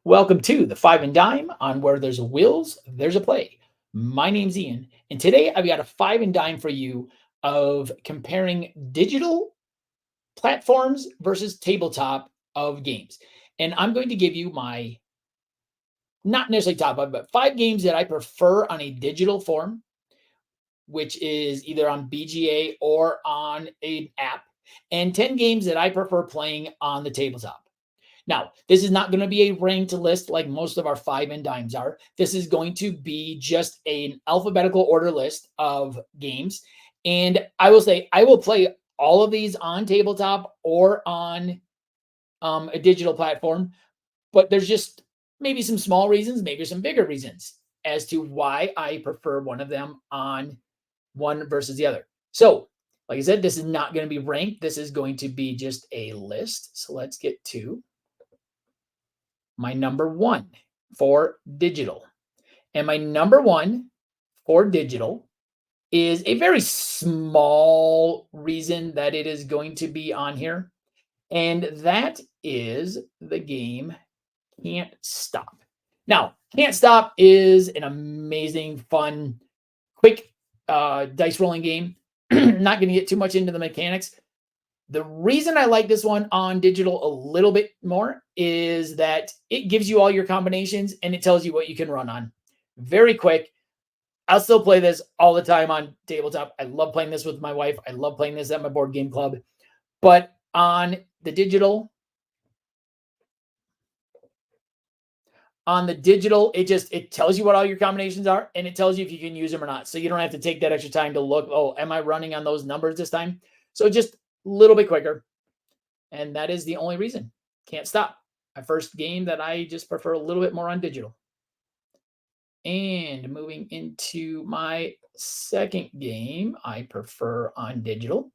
Welcome to the Five and Dime on Where There's a Wills, There's a Play. My name's Ian, and today I've got a five and dime for you of comparing digital platforms versus tabletop of games. And I'm going to give you my not necessarily top five, but five games that I prefer on a digital form, which is either on BGA or on an app, and 10 games that I prefer playing on the tabletop. Now, this is not going to be a ranked list like most of our five and dimes are. This is going to be just an alphabetical order list of games. And I will say, I will play all of these on tabletop or on a digital platform, but there's just maybe some small reasons, maybe some bigger reasons as to why I prefer one of them on one versus the other. So, like I said, this is not going to be ranked. This is going to be just a list. So let's get to my number one for digital. And my number one for digital is a very small reason that it is going to be on here. And that is the game Can't Stop. Now, Can't Stop is an amazing, fun, quick dice rolling game. Not going to get too much into the mechanics. The reason I like this one on digital a little bit more is that it gives you all your combinations and it tells you what you can run on. Very quick. I'll still play this all the time on tabletop. I love playing this with my wife. I love playing this at my board game club. But on the digital, it tells you what all your combinations are and it tells you if you can use them or not. So you don't have to take that extra time to look, oh, am I running on those numbers this time? So just a little bit quicker. And that is the only reason. Can't Stop. My first game that I just prefer a little bit more on digital. And moving into my second game, I prefer on digital.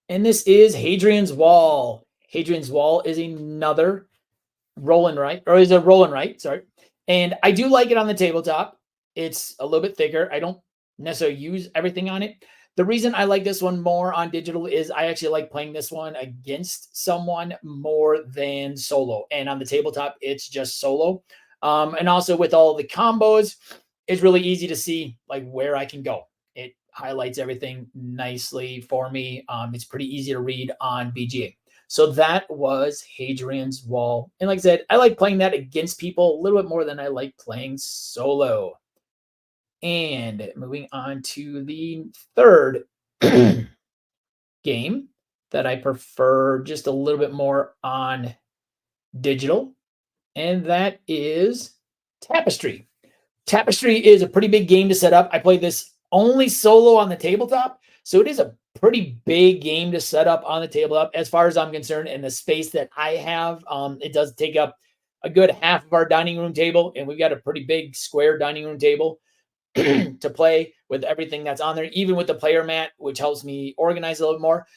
And this is Hadrian's Wall. Hadrian's Wall is another roll and write, or is a roll and write, sorry. And I do like it on the tabletop. It's a little bit thicker. I don't necessarily use everything on it. The reason I like this one more on digital is I actually like playing this one against someone more than solo. And on the tabletop, it's just solo. And also with all the combos, it's really easy to see like where I can go. It highlights everything nicely for me. It's pretty easy to read on BGA. So that was Hadrian's Wall. And like I said, I like playing that against people a little bit more than I like playing solo. And moving on to the third game that I prefer just a little bit more on digital, and that is Tapestry. Tapestry is a pretty big game to set up. I play this only solo on the tabletop, so it is a pretty big game to set up on the tabletop as far as I'm concerned. And the space that I have, it does take up a good half of our dining room table, and we've got a pretty big square dining room table to play with everything that's on there, even with the player mat, which helps me organize a little bit more.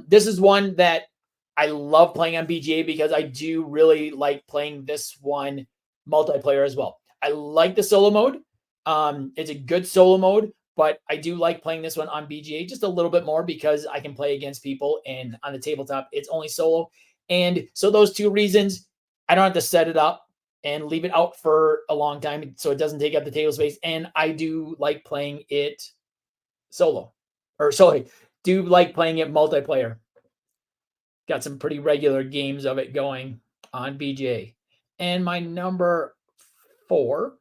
This is one that I love playing on BGA because I do really like playing this one multiplayer as well. I like the solo mode. It's a good solo mode, but I do like playing this one on BGA just a little bit more because I can play against people, and on the tabletop, it's only solo. And so those two reasons, I don't have to set it up and leave it out for a long time so it doesn't take up the table space. And I do like playing it solo. Or sorry, do like playing it multiplayer. Got some pretty regular games of it going on BGA. And my number 4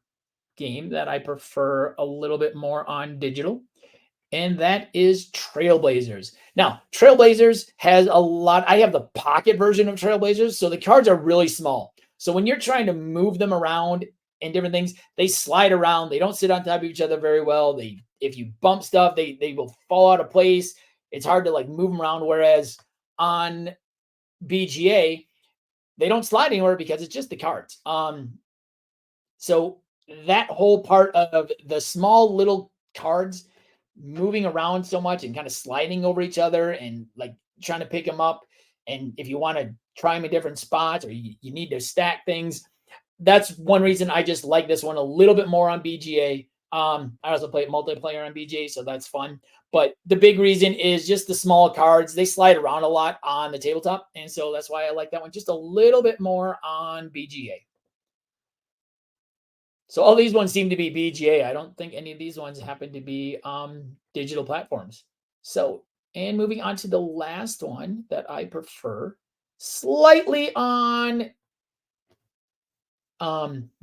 game that I prefer a little bit more on digital, and that is Trailblazers. Now, Trailblazers has a lot. I have the pocket version of Trailblazers, so the cards are really small. So when you're trying to move them around and different things, they slide around. They don't sit on top of each other very well. If you bump stuff, they will fall out of place. It's hard to like move them around. Whereas on BGA, they don't slide anywhere because it's just the cards. So that whole part of the small little cards moving around so much and kind of sliding over each other and like trying to pick them up. And if you want to try them in different spots or you need to stack things, that's one reason I just like this one a little bit more on BGA I also play multiplayer on BGA, so that's fun. But the big reason is just the small cards. They slide around a lot on the tabletop, and so that's why I like that one just a little bit more on BGA. So all these ones seem to be BGA. I don't think any of these ones happen to be digital platforms. So, and moving on to the last one that I prefer, slightly on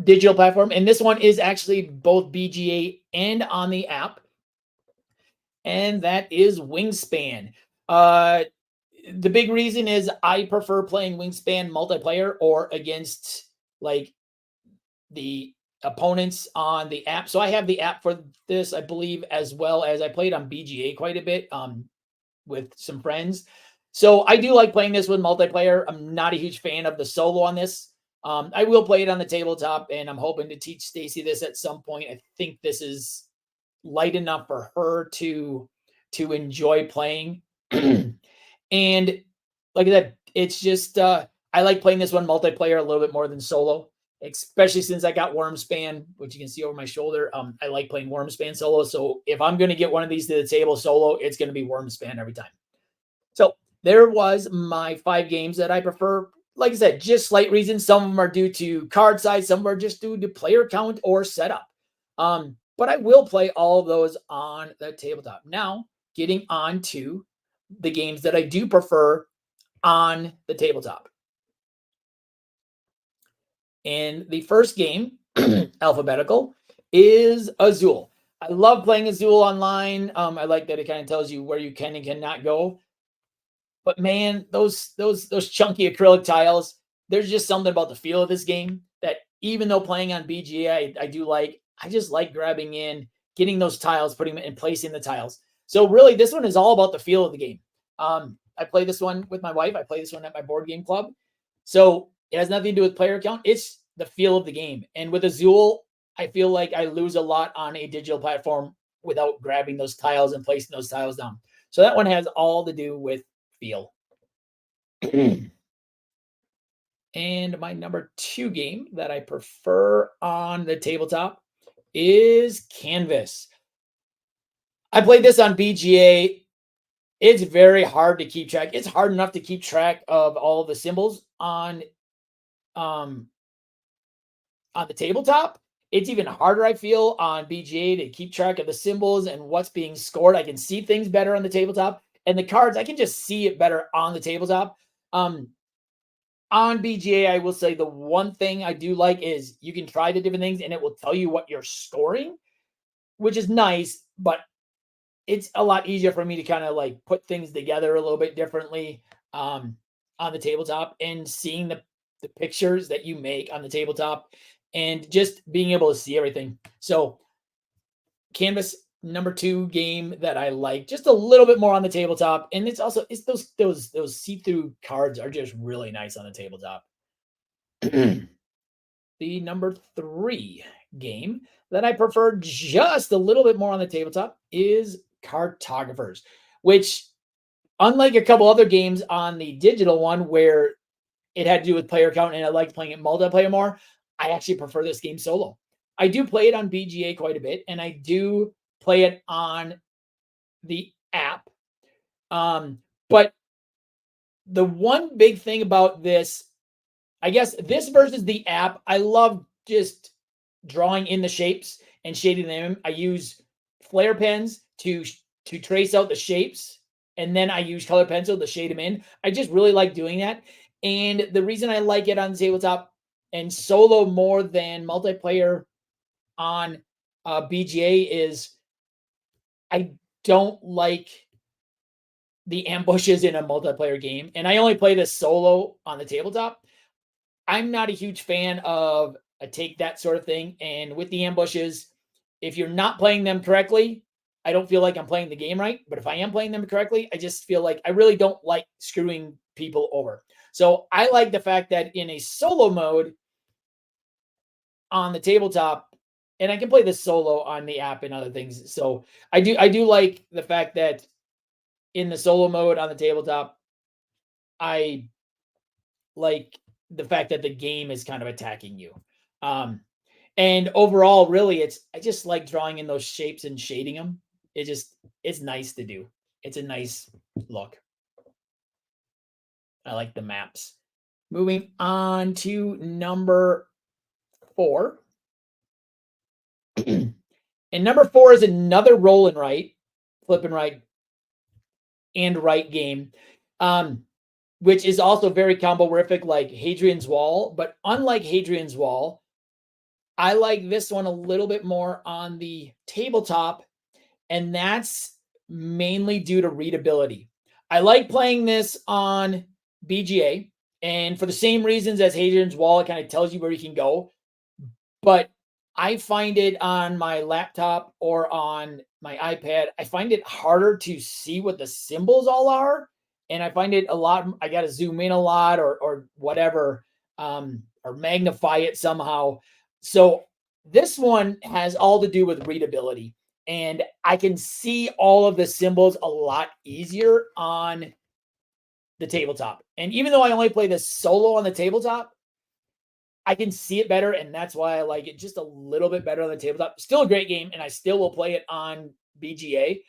digital platform, and this one is actually both BGA and on the app, and that is Wingspan. Uh, the big reason is I prefer playing Wingspan multiplayer or against like the opponents on the app. So I have the app for this, I believe, as well as I played on BGA quite a bit with some friends. So I do like playing this with multiplayer. I'm not a huge fan of the solo on this. I will play it on the tabletop, and I'm hoping to teach Stacy this at some point. I think this is light enough for her to enjoy playing. And like I said, it's just I like playing this one multiplayer a little bit more than solo, especially since I got Wormspan, which you can see over my shoulder. I like playing Wormspan solo. So if I'm going to get one of these to the table solo, it's going to be Wormspan every time. So there was my 5 games that I prefer. Like I said, just slight reasons. Some of them are due to card size, some are just due to player count or setup. But I will play all of those on the tabletop. Now, getting on to the games that I do prefer on the tabletop. And the first game, alphabetical, is Azul. I love playing Azul online. I like that it kind of tells you where you can and cannot go. But man, those chunky acrylic tiles, there's just something about the feel of this game that even though playing on BGA, I do like. I just like grabbing in, getting those tiles, putting them and placing the tiles. So really, this one is all about the feel of the game. I play this one with my wife. I play this one at my board game club. So it has nothing to do with player count. It's the feel of the game. And with Azul, I feel like I lose a lot on a digital platform without grabbing those tiles and placing those tiles down. So that one has all to do with feel. And my number 2 game that I prefer on the tabletop is Canvas. I played this on BGA. It's very hard to keep track. It's hard enough to keep track of all the symbols um on the tabletop. It's even harder, I feel, on BGA to keep track of the symbols and what's being scored. I can see things better on the tabletop, and the cards, I can just see it better on the tabletop. On BGA, I will say the one thing I do like is you can try the different things and it will tell you what you're scoring, which is nice, but it's a lot easier for me to kind of like put things together a little bit differently on the tabletop and seeing the pictures that you make on the tabletop and just being able to see everything. So Canvas number 2 game that I like just a little bit more on the tabletop, and it's also it's those see-through cards are just really nice on the tabletop. The number 3 game that I prefer just a little bit more on the tabletop is Cartographers, which unlike a couple other games on the digital one where it had to do with player count and I liked playing it multiplayer more, I actually prefer this game solo. I do play it on BGA quite a bit, and I do play it on the app. But the one big thing about this, I guess this versus the app, I love just drawing in the shapes and shading them. I use flare pens to trace out the shapes, and then I use color pencil to shade them in. I just really like doing that. And the reason I like it on the tabletop and solo more than multiplayer on BGA is I don't like the ambushes in a multiplayer game. And I only play this solo on the tabletop. I'm not a huge fan of a take that sort of thing. And with the ambushes, if you're not playing them correctly, I don't feel like I'm playing the game right. But if I am playing them correctly, I just feel like I really don't like screwing people over. So I like the fact that in a solo mode on the tabletop, and I can play this solo on the app and other things. So I do like the fact that in the solo mode on the tabletop, I like the fact that the game is kind of attacking you. Um, And overall, really, I just like drawing in those shapes and shading them. It's nice to do. It's a nice look. I like the maps. Moving on to number 4. And number 4 is another roll and write, flip and write, and write game, which is also very combo-rific like Hadrian's Wall. But unlike Hadrian's Wall, I like this one a little bit more on the tabletop, and that's mainly due to readability. I like playing this on BGA, and for the same reasons as Hadrian's Wall, it kind of tells you where you can go. But I find it on my laptop or on my iPad, I find it harder to see what the symbols all are. And I find it a lot, I got to zoom in a lot or whatever, or magnify it somehow. So this one has all to do with readability. And I can see all of the symbols a lot easier on the tabletop. And even though I only play this solo on the tabletop, I can see it better, and that's why I like it just a little bit better on the tabletop. Still a great game, and I still will play it on BGA.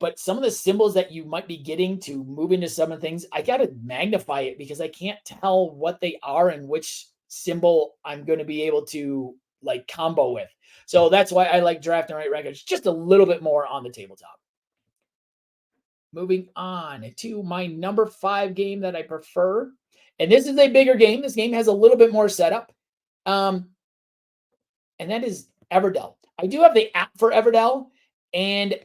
But some of the symbols that you might be getting to move into some of the things, I got to magnify it because I can't tell what they are and which symbol I'm going to be able to like combo with. So that's why I like Draft and Write Records just a little bit more on the tabletop. Moving on to my number 5 game that I prefer. And this is a bigger game. This game has a little bit more setup. And that is Everdell. I do have the app for Everdell, and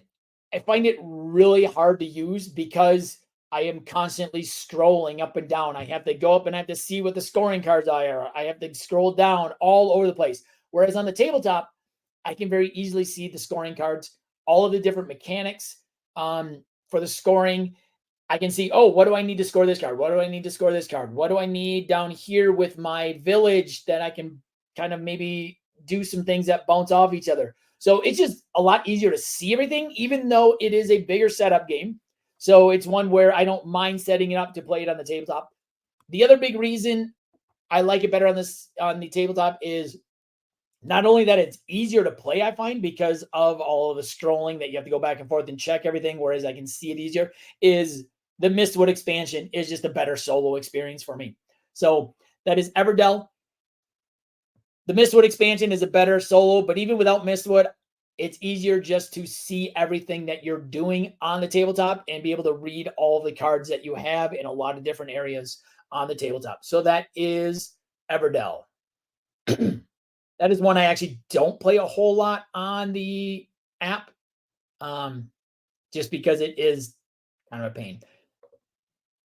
I find it really hard to use because I am constantly scrolling up and down. I have to go up and I have to see what the scoring cards are. I have to scroll down all over the place. Whereas on the tabletop, I can very easily see the scoring cards, all of the different mechanics for the scoring. I can see, oh, what do I need to score this card? What do I need to score this card? What do I need down here with my village that I can kind of maybe do some things that bounce off each other? So it's just a lot easier to see everything, even though it is a bigger setup game. So it's one where I don't mind setting it up to play it on the tabletop. The other big reason I like it better on the tabletop is not only that it's easier to play, I find, because of all of the scrolling that you have to go back and forth and check everything, whereas I can see it easier, is the Mistwood expansion is just a better solo experience for me. So that is Everdell. The Mistwood expansion is a better solo, but even without Mistwood, it's easier just to see everything that you're doing on the tabletop and be able to read all the cards that you have in a lot of different areas on the tabletop. So that is Everdell. That is one I actually don't play a whole lot on the app, just because it is kind of a pain.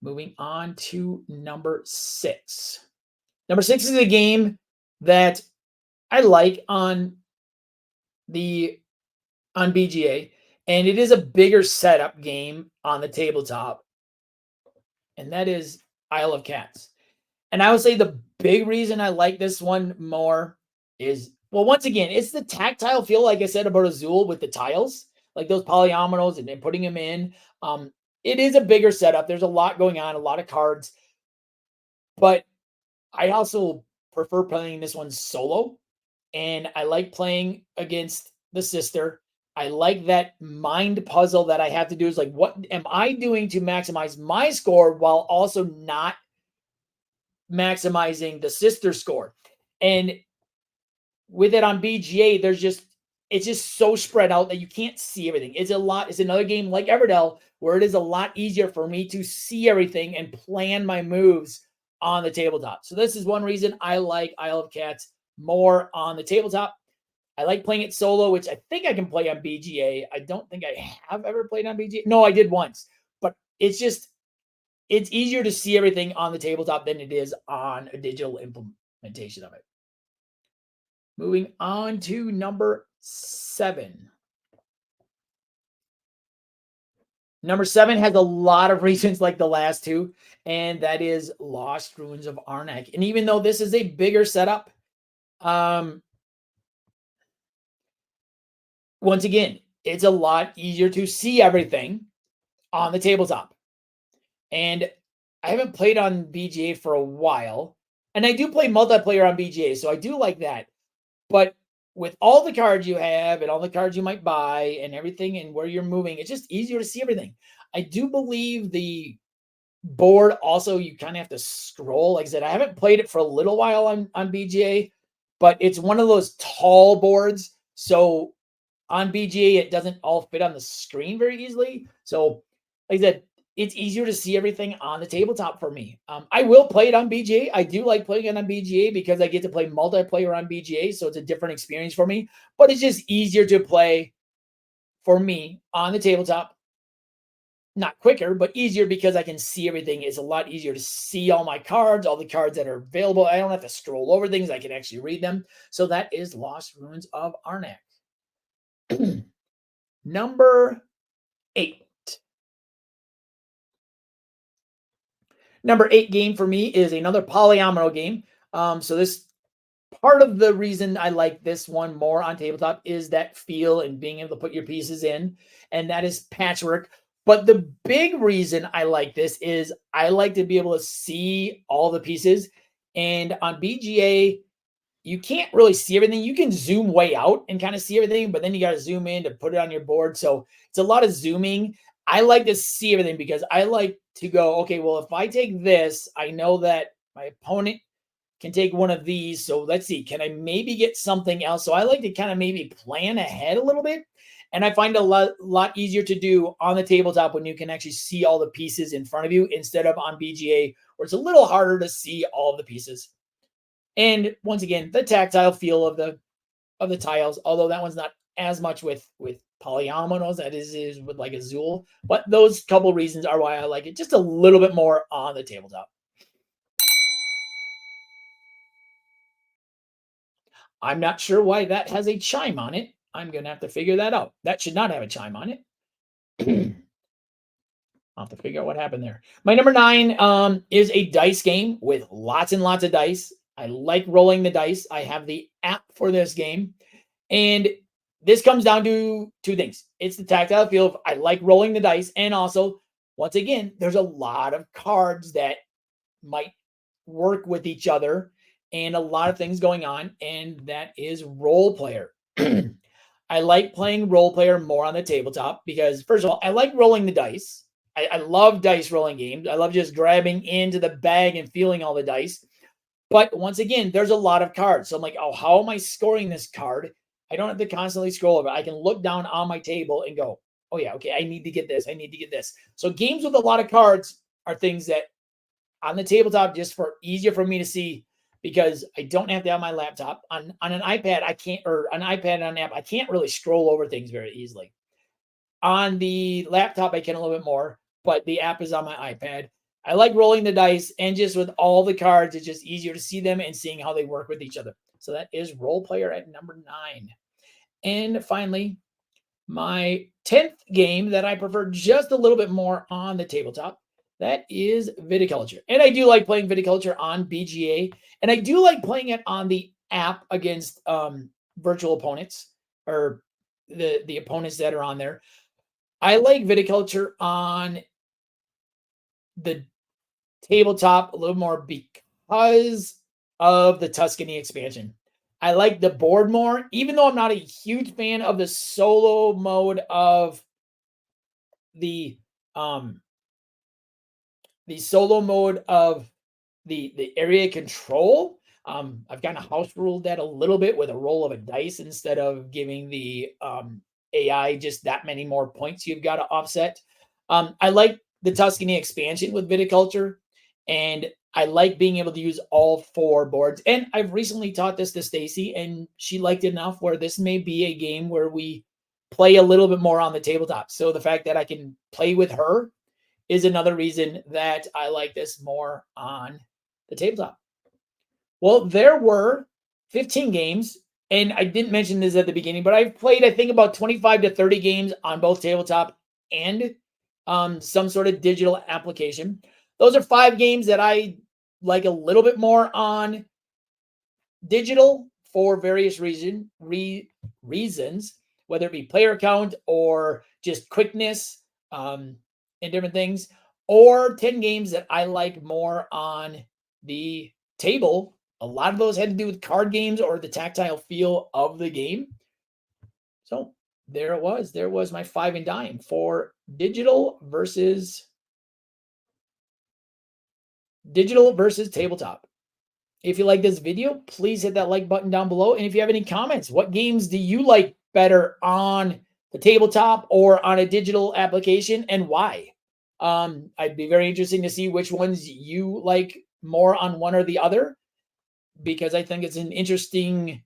Moving on to number 6. Number 6 is a game that I like on BGA, and it is a bigger setup game on the tabletop, and that is Isle of Cats. And I would say the big reason I like this one more is, well, once again, it's the tactile feel, like I said about Azul with the tiles, like those polyominoes and putting them in. It is a bigger setup. There's a lot going on, a lot of cards. But I also prefer playing this one solo. And I like playing against the sister. I like that mind puzzle that I have to do is like, what am I doing to maximize my score while also not maximizing the sister score? And with it on BGA, it's just so spread out that you can't see everything. It's another game like Everdell where it is a lot easier for me to see everything and plan my moves on the tabletop. So this is one reason I like Isle of Cats more on the tabletop. I like playing it solo, which I think I can play on BGA. I don't think I have ever played on BGA. No, I did once, but it's easier to see everything on the tabletop than it is on a digital implementation of it. Moving on to number 7. Number 7 has a lot of reasons like the last two, and that is Lost Ruins of Arnak. And even though this is a bigger setup, once again, it's a lot easier to see everything on the tabletop. And I haven't played on BGA for a while, and I do play multiplayer on BGA, so I do like that. But with all the cards you have and all the cards you might buy and everything and where you're moving, it's just easier to see everything. I do believe the board also you kind of have to scroll. Like I said, I haven't played it for a little while on BGA, but it's one of those tall boards. So on BGA, it doesn't all fit on the screen very easily. So, like I said, it's easier to see everything on the tabletop for me. I will play it on BGA. I do like playing it on BGA because I get to play multiplayer on BGA. So it's a different experience for me, but it's just easier to play for me on the tabletop. Not quicker, but easier because I can see everything. It's a lot easier to see all my cards, all the cards that are available. I don't have to scroll over things. I can actually read them. So that is Lost Ruins of Arnak. Number 8. Number 8 game for me is another polyomino game. So this part of the reason I like this one more on tabletop is that feel and being able to put your pieces in, and that is patchwork. But the big reason I like this is I like to be able to see all the pieces. And on BGA, you can't really see everything. You can zoom way out and kind of see everything, but then you got to zoom in to put it on your board. So it's a lot of zooming. I like to see everything because I like to go, okay, well, if I take this, I know that my opponent can take one of these. So let's see, can I maybe get something else? So I like to kind of maybe plan ahead a little bit. And I find a lot easier to do on the tabletop when you can actually see all the pieces in front of you instead of on BGA, where it's a little harder to see all the pieces. And once again, the tactile feel of the tiles, although that one's not as much with polyominoes that is with like Azul. But those couple reasons are why I like it just a little bit more on the tabletop. I'm not sure why that has a chime on it. I'm gonna have to figure that out. That should not have a chime on it. I'll have to figure out what happened there. My number 9 is a dice game with lots and lots of dice. I like rolling the dice. I have the app for this game. And this comes down to two things. It's the tactile feel. I like rolling the dice. And also, once again, there's a lot of cards that might work with each other and a lot of things going on. And that is role player. I like playing role player more on the tabletop because, first of all, I like rolling the dice. I love dice rolling games. I love just grabbing into the bag and feeling all the dice. But once again, there's a lot of cards. So I'm like, oh, how am I scoring this card? I don't have to constantly scroll over. I can look down on my table and go, oh, yeah, okay, I need to get this. I need to get this. So games with a lot of cards are things that on the tabletop, just for easier for me to see because I don't have to have my laptop. On an iPad, I can't, or an iPad on an app, I can't really scroll over things very easily. On the laptop, I can a little bit more, but the app is on my iPad. I like rolling the dice, and just with all the cards, it's just easier to see them and seeing how they work with each other. So that is role player at number 9. And finally, my 10th game that I prefer just a little bit more on the tabletop, that is Viticulture. And I do like playing Viticulture on BGA, and I do like playing it on the app against virtual opponents or the opponents that are on there. I like Viticulture on the tabletop a little more because of the Tuscany expansion. I like the board more, even though I'm not a huge fan of the solo mode of the um the solo mode of the area control. I've kind of house ruled that a little bit with a roll of a dice instead of giving the AI just that many more points you've got to offset. I like the Tuscany expansion with viticulture, and I like being able to use all 4 boards. And I've recently taught this to Stacy, and she liked it enough where this may be a game where we play a little bit more on the tabletop. So the fact that I can play with her is another reason that I like this more on the tabletop. Well, there were 15 games, and I didn't mention this at the beginning, but I've played, I think, about 25 to 30 games on both tabletop and some sort of digital application. Those are 5 games that I like a little bit more on digital for various reasons, whether it be player count or just quickness and different things, or 10 games that I like more on the table A lot of those had to do with card games or the tactile feel of the game. So there it was. There was my 5 and dime for digital versus tabletop. If you like this video, please hit that like button down below. And if you have any comments, what games do you like better on the tabletop or on a digital application, and why? I'd be very interested to see which ones you like more on one or the other, because I think it's an interesting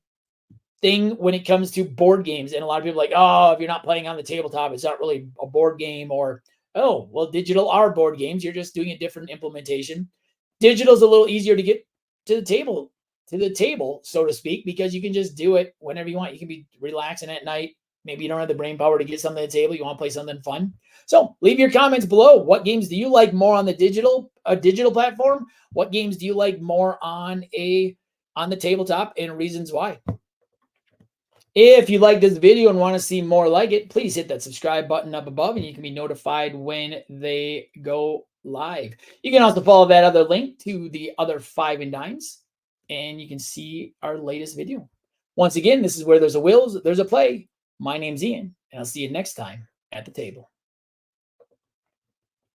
thing when it comes to board games. And a lot of people are like, oh, if you're not playing on the tabletop, it's not really a board game. Or, oh, well, digital are board games. You're just doing a different implementation. Digital is a little easier to get to the table, so to speak, because you can just do it whenever you want. You can be relaxing at night. Maybe you don't have the brain power to get something to the table. You want to play something fun. So leave your comments below. What games do you like more on the digital platform? What games do you like more on the tabletop, and reasons why? If you like this video and want to see more like it, please hit that subscribe button up above and you can be notified when they go live. You can also follow that other link to the other 5 and dimes and you can see our latest video. Once again, this is where there's a will, there's a play. My name's Ian, and I'll see you next time at the table.